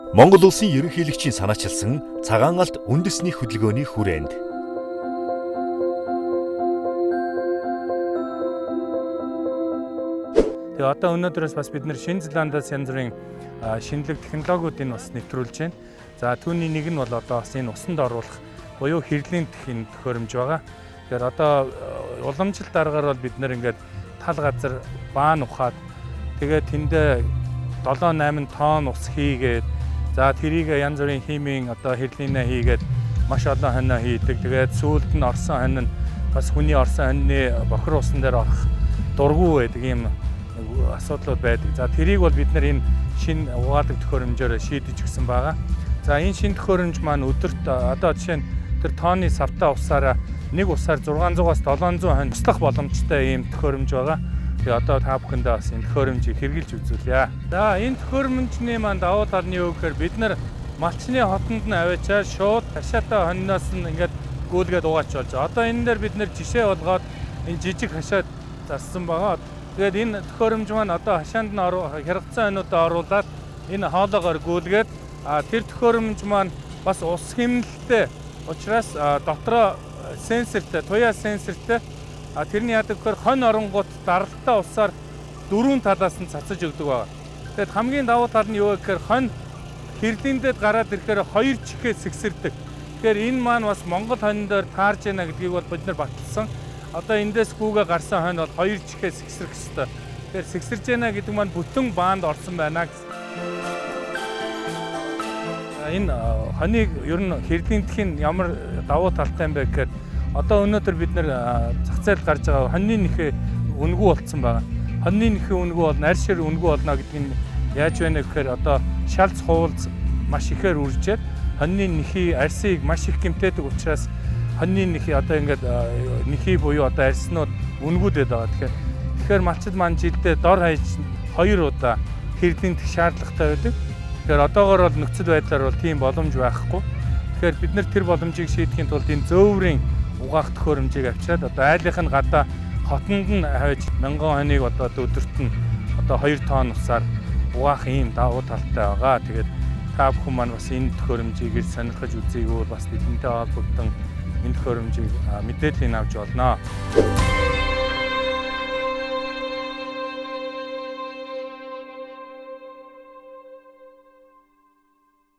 Монгол улсын ерөнхийлөгчийн санаачилсан цагаан алт үндэсний хөдөлгөөний хүрээнд. Тэгээ одоо өнөөдрөөс бас бид нэр Шинэ Зеландаас янз бүрийн шинэлэг технологиудыг бас нэвтрүүлж байна. За түүний нэг нь бол одоо бас энэ усанд оруулах буюу хэрлийн тэхийн төхөөрөмж байгаа. Тэгэхээр одоо уламжлалт аргаар бол бид нэр ингээд тал газар баан ухаад тэгээ тэндээ 7-8 тонн ус хийгээд за тэрийг янз бүрийн химийн одоо хэрлийнэ хийгээд маш олон хоноо хийдэг. Тэгээд сүүлд нь орсон хонь нь бас хүний орсон хоньны бохир усан дээр орох дургүй байдаг юм асуудлууд байдаг. За тэрийг бол бид нар энэ шинэ угаалаг төхөөрөмжөөр шийдэж гисэн байгаа. За энэ шинэ төхөөрөмж маань өдөрт одоо жишээ нь тэр тонны савтаа усаараа нэг усаар 600-аас 700 хонь туслах боломжтой ийм төхөөрөмж байгаа. Тэгээ одоо та бүхэндээ бас энэ төхөөрөмжийг хэрэгжилж үзүүлье. За энэ төхөөрөмжний маань давуу тал нь юу гэхээр бид нар малчны хотонд нь аваачаар шууд хашаатай хоньноос нь ингээд гүйлгээд угаач болж байгаа. Одоо энэ дээр бид нэр жишээ болгоод энэ жижиг хашаад зассан байгаа. Тэгээд энэ төхөөрөмж маань одоо хашаанд нь хэрэгцсэн хоньудаа оруулаад энэ хоолоогоор гүйлгээд тэр төхөөрөмж маань бас ус хэмнэлттэй учраас дотроо сенсортэй, туяа сенсортэй тэрний яадаг гэхээр хонь оронгууд даралтай усаар дөрвөн талаас нь цацаж өгдөг байгаа. Тэгэхэд хамгийн давуу тал нь юу гэхээр хонь хэрлийндэд гараад ирэхээр 2 чихээ сэгсэрдэг. Тэгэхээр энэ маань бас Монгол хонь дээр таарж яана гэдгийг бол бид нар баталсан. Одоо эндээс гүүгээ гарсан хонь бол 2 чихээ сэгсрэх ёстой. Тэгэхээр сэгсэрж яана гэдэг маань бүтэн баанд орсон байна гэсэн. Энэ хоньыг ер нь хэрлийн тэхийн ямар давуу талтай юм бэ гэхээр одоо өнөөдөр бид нэр зах зээлд гарч байгаа хоньны нэхээ үнэгүй болцсон байгаа. Хоньны нэхээ үнэгүй бол нарийн шир үнэгүй болно гэдэг нь яаж байна гэхээр одоо шалц хуулц маш ихээр үржээд хоньны нэхий арсыг маш их гэмтээдэг учраас хоньны нэхий одоо ингээд нэхий буюу одоо арснууд үнэгүүдэд байгаа. Тэгэхээр малчид маань жилдээ дор хаяж 2 удаа хэрлийн тэх шаардлагатай байдаг. Тэгэхээр одоогоор бол нөхцөл байдлаар бол тийм боломж байхгүй. Тэгэхээр бид нар тэр боломжийг шийдэхийн тулд энэ зөөврийн угаах төхөөрөмжийг авчираад одоо айлынх нь гадаа хотонд нь хавьж 1000 хоньыг одоо өдөрт нь одоо 2 тонн усаар угаах ийм давуу талтай байгаа. Тэгээд та бүхэн маань бас энэ төхөөрөмжийг сонирхож үзээгүүл бас бидэнтэй холбогдсон энэ төхөөрөмжийг мэдээллийг авч болно.